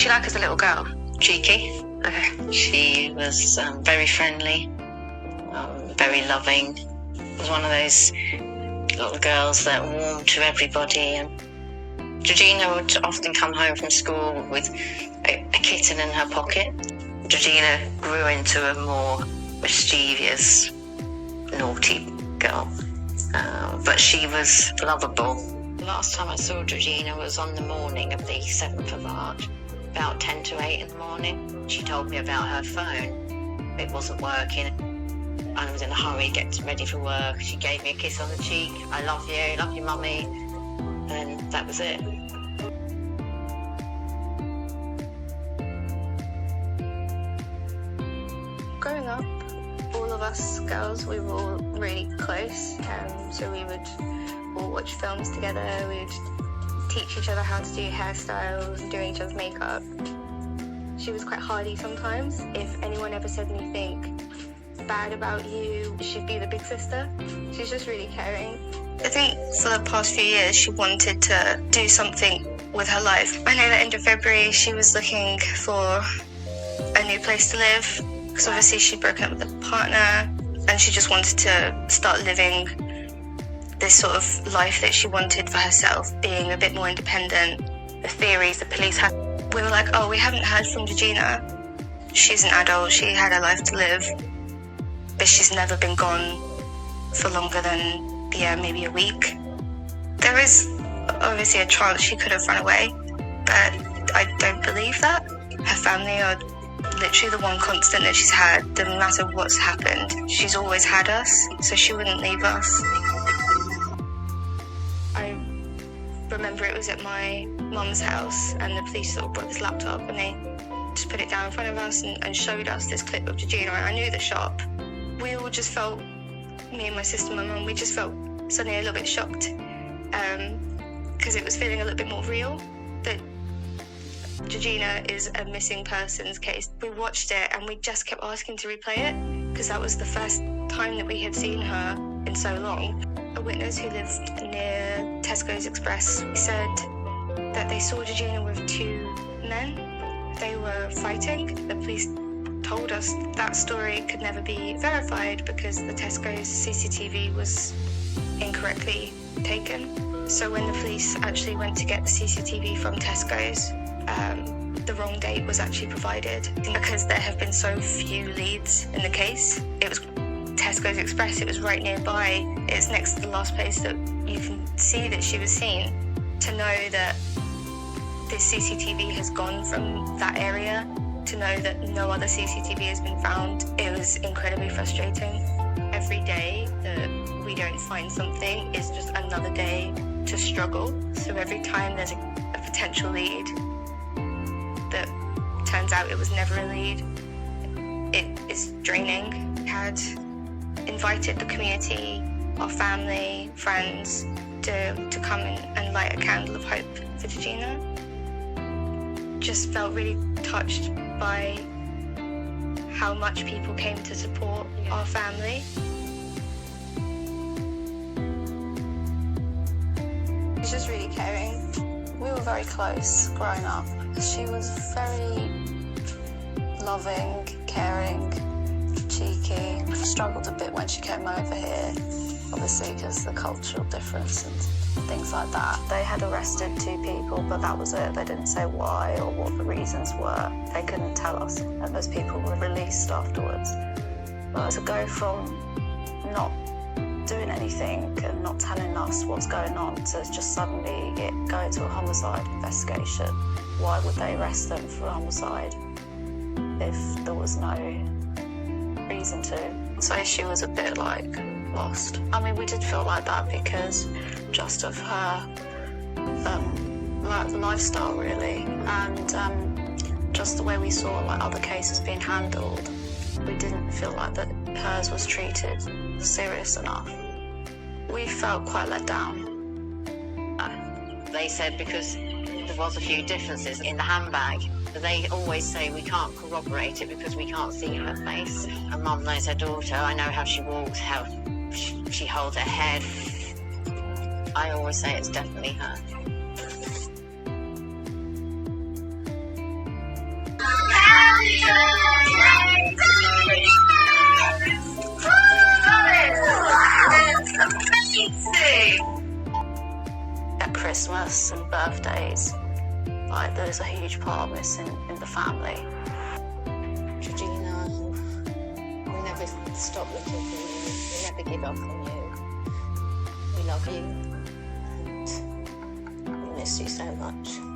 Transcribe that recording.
She like as a little girl? Cheeky. Okay. She was very friendly, very loving. Was one of those little girls that warmed to everybody. And Georgina would often come home from school with a kitten in her pocket. Georgina grew into a more mischievous, naughty girl, but she was lovable. The last time I saw Georgina was on the morning of the 7th of March, about 10 to 8 in the morning. She told me about her phone. It wasn't working, and I was in a hurry to get ready for work. She gave me a kiss on the cheek. I love you, mummy. And that was it. Growing up, all of us girls, we were all really close. So we would all watch films together. We would teach each other how to do hairstyles and do each other's makeup. She was quite hardy sometimes. If anyone ever said anything bad about you, she'd be the big sister. She's just really caring. I think for the past few years, she wanted to do something with her life. I know that end of February, she was looking for a new place to live, because obviously she'd broken up with a partner, and she just wanted to start living this sort of life that she wanted for herself, being a bit more independent. The theories the police had, we were like, oh, we haven't heard from Georgina. She's an adult, she had her life to live, but she's never been gone for longer than, maybe a week. There is obviously a chance she could have run away, but I don't believe that. Her family are literally the one constant that she's had. No matter what's happened, she's always had us, so she wouldn't leave us. I remember it was at my mum's house, and the police sort of brought this laptop and they just put it down in front of us and showed us this clip of Georgina. And I knew the shop. We all just felt, me and my sister and my mum, we just felt suddenly a little bit shocked, because it was feeling a little bit more real, that Georgina is a missing persons case. We watched it and we just kept asking to replay it, because that was the first time that we had seen her in so long. A witness who lived near Tesco's Express said that they saw Georgina with two men. They were fighting. The police told us that story could never be verified because the Tesco's CCTV was incorrectly taken. So when the police actually went to get the CCTV from Tesco's, the wrong date was actually provided. Because there have been so few leads in the case, it was Tesco's Express, it was right nearby. It's next to the last place that you can see that she was seen. To know that this CCTV has gone from that area, to know that no other CCTV has been found, it was incredibly frustrating. Every day that we don't find something is just another day to struggle. So every time there's a potential lead that turns out it was never a lead, it is draining. We had invited the community, our family, friends, to come and light a candle of hope for Georgina. Just felt really touched by how much people came to support our family. She's just really caring. We were very close growing up. She was very loving, caring, cheeky. Struggled a bit when she came over here, obviously because of the cultural difference and things like that. They had arrested 2 people, but that was it. They didn't say why or what the reasons were. They couldn't tell us, and those people were released afterwards. But to go from not doing anything and not telling us what's going on to just suddenly go to a homicide investigation, why would they arrest them for a homicide if there was no reason to? So she was a bit lost. I mean, we did feel like that because just of her lifestyle really, and just the way we saw other cases being handled, we didn't feel like that hers was treated serious enough. We felt quite let down. They said because there was a few differences in the handbag, but they always say we can't corroborate it because we can't see her face. Her mum knows her daughter. I know how she walks, how she holds her head. I always say it's definitely her. Christmas and birthdays. Like, there's a huge part missing in the family. Georgina, we never stop looking for you. We never give up on you. We love you. And we miss you so much.